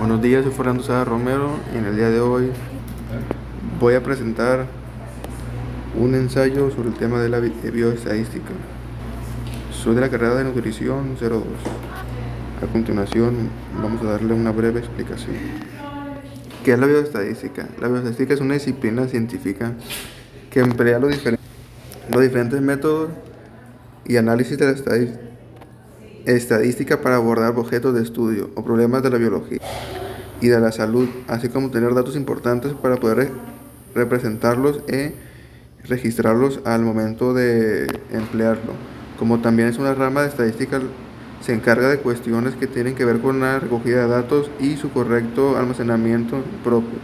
Buenos días, soy Fernando Sada Romero y en el día de hoy voy a presentar un ensayo sobre el tema de la bioestadística. Soy de la carrera de nutrición 02. A continuación vamos a darle una breve explicación. ¿Qué es la bioestadística? La bioestadística es una disciplina científica que emplea los diferentes métodos y análisis de la estadística para abordar objetos de estudio o problemas de la biología y de la salud, así como tener datos importantes para poder representarlos y registrarlos al momento de emplearlo. Como también es una rama de estadística, se encarga de cuestiones que tienen que ver con la recogida de datos y su correcto almacenamiento propio,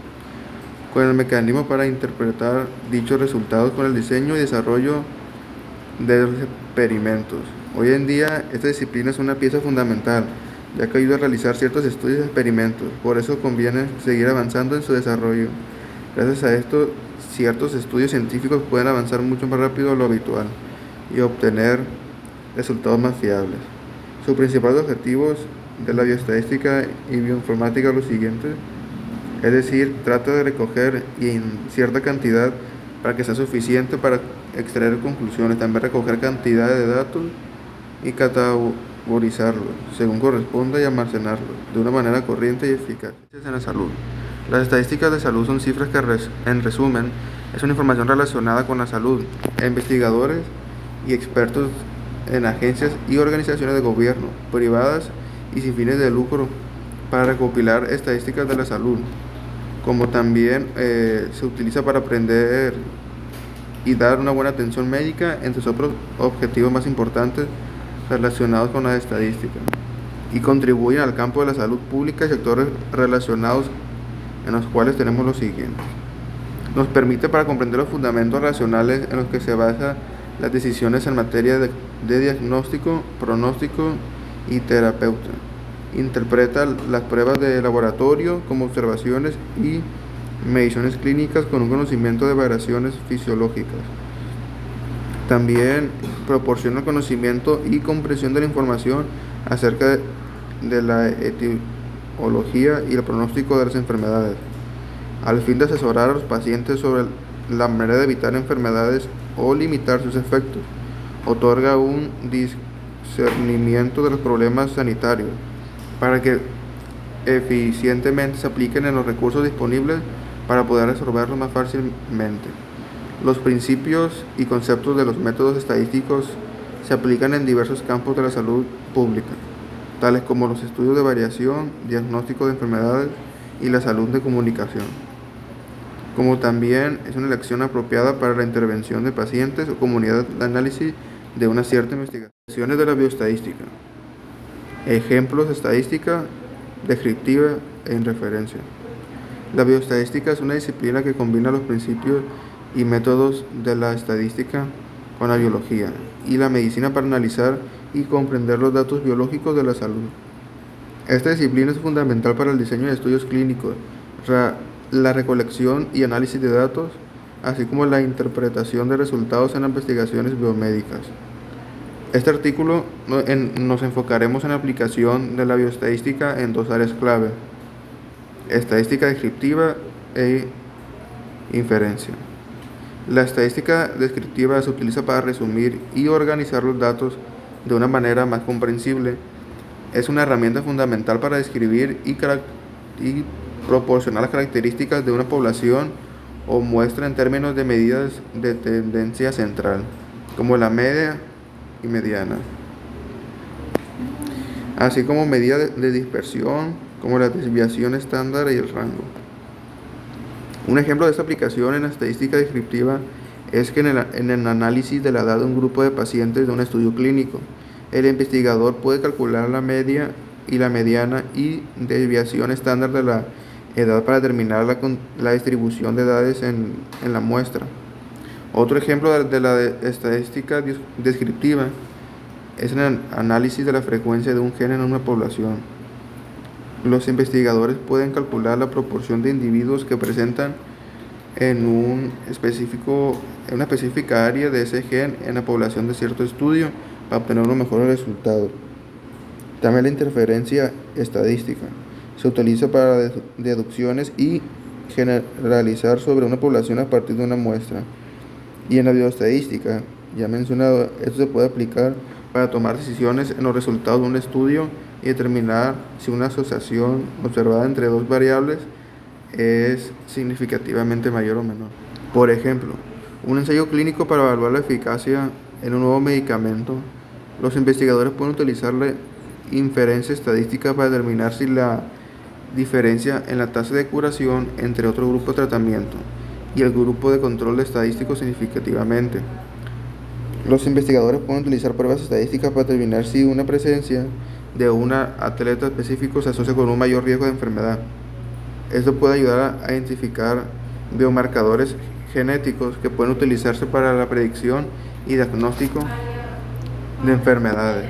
con el mecanismo para interpretar dichos resultados con el diseño y desarrollo de los experimentos. Hoy en día esta disciplina es una pieza fundamental, ya que ayuda a realizar ciertos estudios y experimentos. Por eso conviene seguir avanzando en su desarrollo. Gracias a esto, ciertos estudios científicos pueden avanzar mucho más rápido de lo habitual y obtener resultados más fiables. Sus principales objetivos de la bioestadística y bioinformática son los siguientes, es decir, trata de recoger en cierta cantidad para que sea suficiente para extraer conclusiones, también recoger cantidad de datos y categorizarlos según corresponda y almacenarlos de una manera corriente y eficaz. En la salud. Las estadísticas de salud son cifras que, en resumen, es una información relacionada con la salud. Investigadores y expertos en agencias y organizaciones de gobierno, privadas y sin fines de lucro, para recopilar estadísticas de la salud, como también se utiliza para aprender y dar una buena atención médica, entre otros objetivos más importantes relacionados con la estadística, y contribuyen al campo de la salud pública y sectores relacionados, en los cuales tenemos los siguientes. Nos permite para comprender los fundamentos racionales en los que se basan las decisiones en materia de diagnóstico, pronóstico y terapeuta. Interpreta las pruebas de laboratorio como observaciones y mediciones clínicas con un conocimiento de variaciones fisiológicas. También proporciona conocimiento y comprensión de la información acerca de la etiología y el pronóstico de las enfermedades, al fin de asesorar a los pacientes sobre la manera de evitar enfermedades o limitar sus efectos. Otorga un discernimiento de los problemas sanitarios para que eficientemente se apliquen en los recursos disponibles para poder resolverlos más fácilmente. Los principios y conceptos de los métodos estadísticos se aplican en diversos campos de la salud pública, tales como los estudios de variación, diagnóstico de enfermedades y la salud de comunicación, como también es una elección apropiada para la intervención de pacientes o comunidades de análisis de una cierta investigación. De la bioestadística. Ejemplos de estadística descriptiva e inferencia. La bioestadística es una disciplina que combina los principios y métodos de la estadística con la biología y la medicina para analizar y comprender los datos biológicos de la salud. Esta disciplina es fundamental para el diseño de estudios clínicos, la recolección y análisis de datos, así como la interpretación de resultados en investigaciones biomédicas. Este artículo nos enfocaremos en la aplicación de la bioestadística en dos áreas clave: estadística descriptiva e inferencia. La estadística descriptiva se utiliza para resumir y organizar los datos de una manera más comprensible. Es una herramienta fundamental para describir y proporcionar las características de una población o muestra en términos de medidas de tendencia central, como la media y mediana, así como medidas de dispersión, como la desviación estándar y el rango. Un ejemplo de esta aplicación en la estadística descriptiva es que en el análisis de la edad de un grupo de pacientes de un estudio clínico, el investigador puede calcular la media y la mediana y desviación estándar de la edad para determinar la distribución de edades en la muestra. Otro ejemplo de la estadística descriptiva es en el análisis de la frecuencia de un gen en una población. Los investigadores pueden calcular la proporción de individuos que presentan en una específica área de ese gen en la población de cierto estudio para obtener unos mejores resultados. También la interferencia estadística Se utiliza para deducciones y generalizar sobre una población a partir de una muestra. Y en la bioestadística, ya mencionado, esto se puede aplicar para tomar decisiones en los resultados de un estudio y determinar si una asociación observada entre dos variables es significativamente mayor o menor. Por ejemplo, un ensayo clínico para evaluar la eficacia en un nuevo medicamento. Los investigadores pueden utilizar la inferencia estadística para determinar si la diferencia en la tasa de curación entre otro grupo de tratamiento y el grupo de control estadístico significativamente. Los investigadores pueden utilizar pruebas estadísticas para determinar si una presencia de un atleta específico se asocia con un mayor riesgo de enfermedad. Esto puede ayudar a identificar biomarcadores genéticos que pueden utilizarse para la predicción y diagnóstico de enfermedades.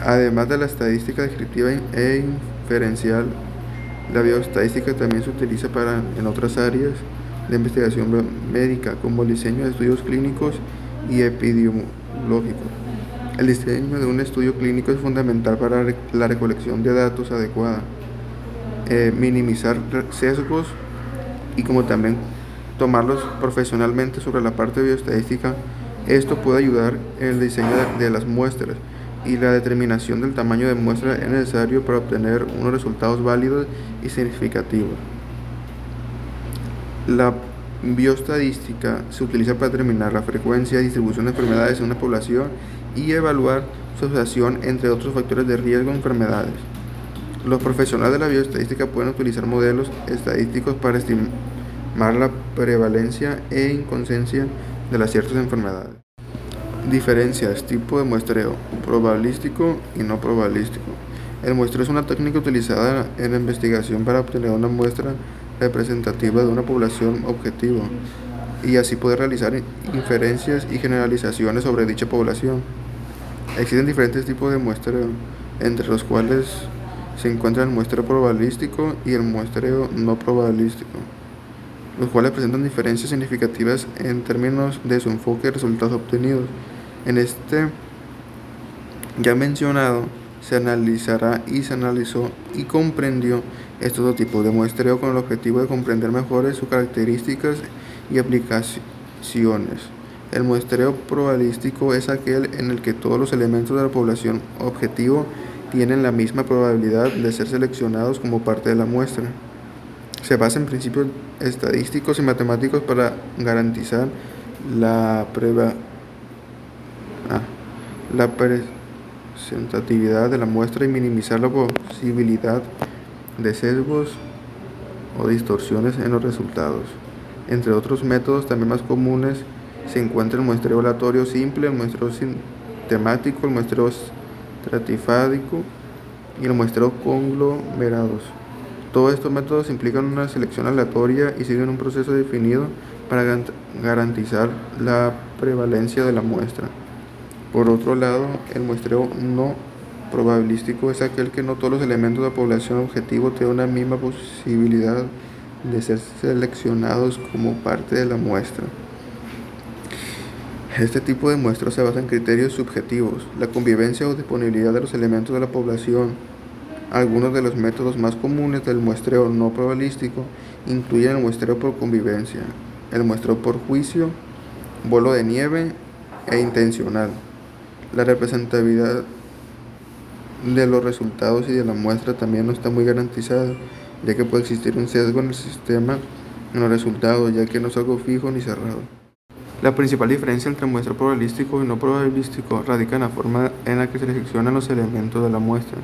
Además de la estadística descriptiva e inferencial, la bioestadística también se utiliza en otras áreas de investigación médica, como el diseño de estudios clínicos y epidemiológicos. El diseño de un estudio clínico es fundamental para la recolección de datos adecuada, minimizar sesgos y como también tomarlos profesionalmente sobre la parte bioestadística. Esto puede ayudar en el diseño de las muestras y la determinación del tamaño de muestra es necesario para obtener unos resultados válidos y significativos. La bioestadística se utiliza para determinar la frecuencia y distribución de enfermedades en una población y evaluar su asociación entre otros factores de riesgo de enfermedades. Los profesionales de la bioestadística pueden utilizar modelos estadísticos para estimar la prevalencia e incidencia de las ciertas enfermedades. Diferencias: tipo de muestreo, probabilístico y no probabilístico. El muestreo es una técnica utilizada en la investigación para obtener una muestra representativa de una población objetivo y así poder realizar inferencias y generalizaciones sobre dicha población. Existen diferentes tipos de muestreo, entre los cuales se encuentra el muestreo probabilístico y el muestreo no probabilístico, los cuales presentan diferencias significativas en términos de su enfoque y resultados obtenidos. En este ya mencionado, se analizará y se analizó y comprendió estos dos tipos de muestreo con el objetivo de comprender mejor sus características y aplicaciones. El muestreo probabilístico es aquel en el que todos los elementos de la población objetivo tienen la misma probabilidad de ser seleccionados como parte de la muestra. Se basa en principios estadísticos y matemáticos para garantizar la representatividad de la muestra y minimizar la posibilidad de sesgos o distorsiones en los resultados. Entre otros métodos también más comunes se encuentra el muestreo aleatorio simple, el muestreo sistemático, el muestreo estratifádico y el muestreo conglomerados. Todos estos métodos implican una selección aleatoria y siguen un proceso definido para garantizar la prevalencia de la muestra. Por otro lado, el muestreo no probabilístico es aquel que no todos los elementos de la población objetivo tienen una misma posibilidad de ser seleccionados como parte de la muestra. Este tipo de muestra se basa en criterios subjetivos, la convivencia o disponibilidad de los elementos de la población. Algunos de los métodos más comunes del muestreo no probabilístico incluyen el muestreo por convivencia, el muestreo por juicio, bolo de nieve e intencional. La representatividad de los resultados y de la muestra también no está muy garantizada, ya que puede existir un sesgo en el sistema en los resultados, ya que no es algo fijo ni cerrado. La principal diferencia entre muestreo probabilístico y no probabilístico radica en la forma en la que se seleccionan los elementos de la muestra.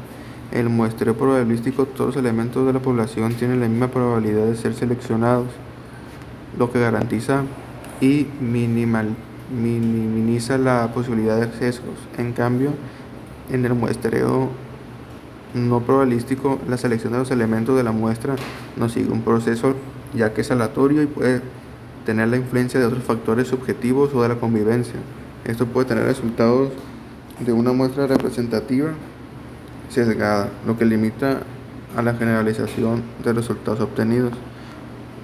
En el muestreo probabilístico, todos los elementos de la población tienen la misma probabilidad de ser seleccionados, lo que garantiza y minimiza la posibilidad de sesgos. En cambio, en el muestreo no probabilístico, la selección de los elementos de la muestra no sigue un proceso, ya que es aleatorio y puede tener la influencia de otros factores subjetivos o de la convivencia. Esto puede tener resultados de una muestra representativa sesgada, lo que limita a la generalización de los resultados obtenidos.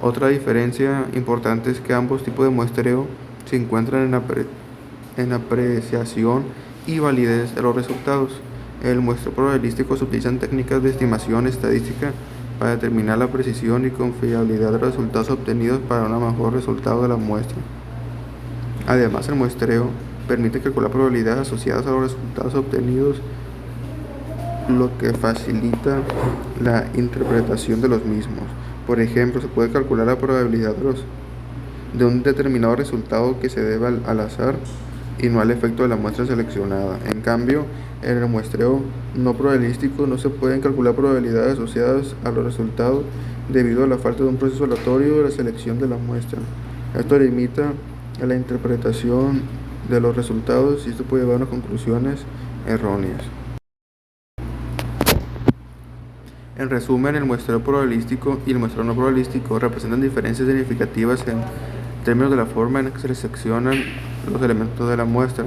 Otra diferencia importante es que ambos tipos de muestreo se encuentran en apreciación y validez de los resultados. el muestreo probabilístico se utilizan técnicas de estimación estadística para determinar la precisión y confiabilidad de los resultados obtenidos para un mejor resultado de la muestra. Además, el muestreo permite calcular probabilidades asociadas a los resultados obtenidos, lo que facilita la interpretación de los mismos. Por ejemplo, se puede calcular la probabilidad de un determinado resultado que se deba al azar y no al efecto de la muestra seleccionada. En cambio, en el muestreo no probabilístico no se pueden calcular probabilidades asociadas a los resultados debido a la falta de un proceso aleatorio de la selección de la muestra. Esto limita a la interpretación de los resultados y esto puede llevar a conclusiones erróneas. En resumen, el muestreo probabilístico y el muestreo no probabilístico representan diferencias significativas en términos de la forma en que se seleccionan los elementos de la muestra,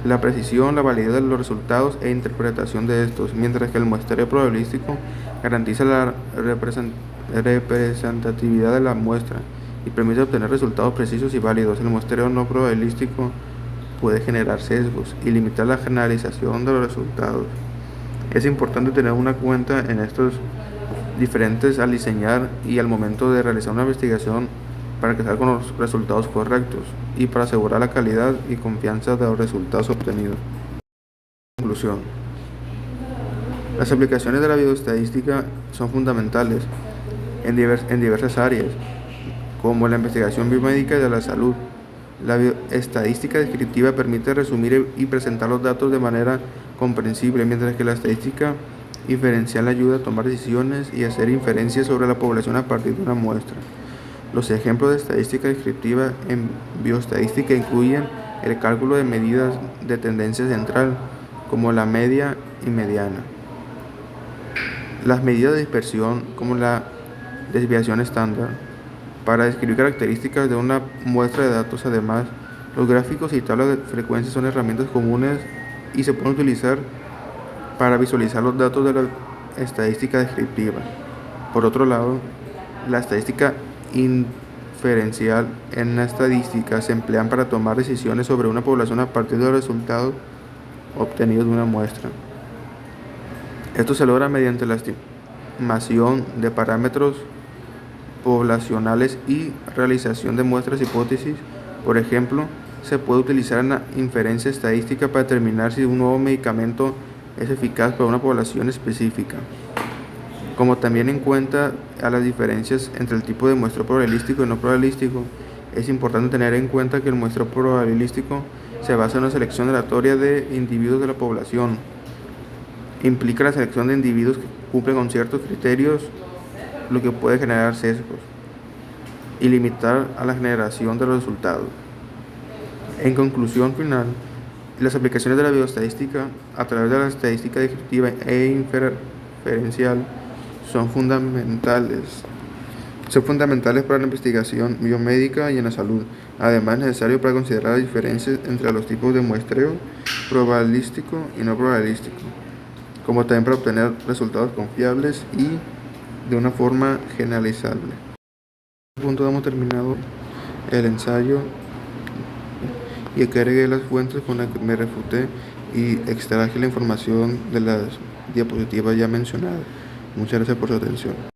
la precisión, la validez de los resultados e interpretación de estos, mientras que el muestreo probabilístico garantiza la representatividad de la muestra y permite obtener resultados precisos y válidos. El muestreo no probabilístico puede generar sesgos y limitar la generalización de los resultados. Es importante tener una cuenta en estos diferentes al diseñar y al momento de realizar una investigación para que salgan con los resultados correctos y para asegurar la calidad y confianza de los resultados obtenidos. Conclusión. Las aplicaciones de la bioestadística son fundamentales en diversas áreas, como la investigación biomédica y de la salud. La bioestadística descriptiva permite resumir y presentar los datos de manera comprensible, mientras que la estadística inferencial ayuda a tomar decisiones y hacer inferencias sobre la población a partir de una muestra. Los ejemplos de estadística descriptiva en bioestadística incluyen el cálculo de medidas de tendencia central, como la media y mediana, las medidas de dispersión, como la desviación estándar, para describir características de una muestra de datos. Además, los gráficos y tablas de frecuencia son herramientas comunes y se pueden utilizar para visualizar los datos de la estadística descriptiva. Por otro lado, la estadística inferencial en la estadística se emplean para tomar decisiones sobre una población a partir de los resultados obtenidos de una muestra. Esto se logra mediante la estimación de parámetros poblacionales y realización de muestras hipótesis. Por ejemplo, se puede utilizar una inferencia estadística para determinar si un nuevo medicamento es eficaz para una población específica. Como también en cuenta a las diferencias entre el tipo de muestreo probabilístico y no probabilístico, es importante tener en cuenta que el muestreo probabilístico se basa en una selección aleatoria de individuos de la población. Implica la selección de individuos que cumplen con ciertos criterios, lo que puede generar sesgos y limitar a la generación de los resultados. En conclusión final, las aplicaciones de la bioestadística a través de la estadística descriptiva e inferencial son fundamentales para la investigación biomédica y en la salud. Además, es necesario para considerar las diferencias entre los tipos de muestreo probabilístico y no probabilístico, como también para obtener resultados confiables y de una forma generalizable. En este punto hemos terminado el ensayo y aquí agregué las fuentes con las que me refuté y extraje la información de las diapositivas ya mencionadas. Muchas gracias por su atención.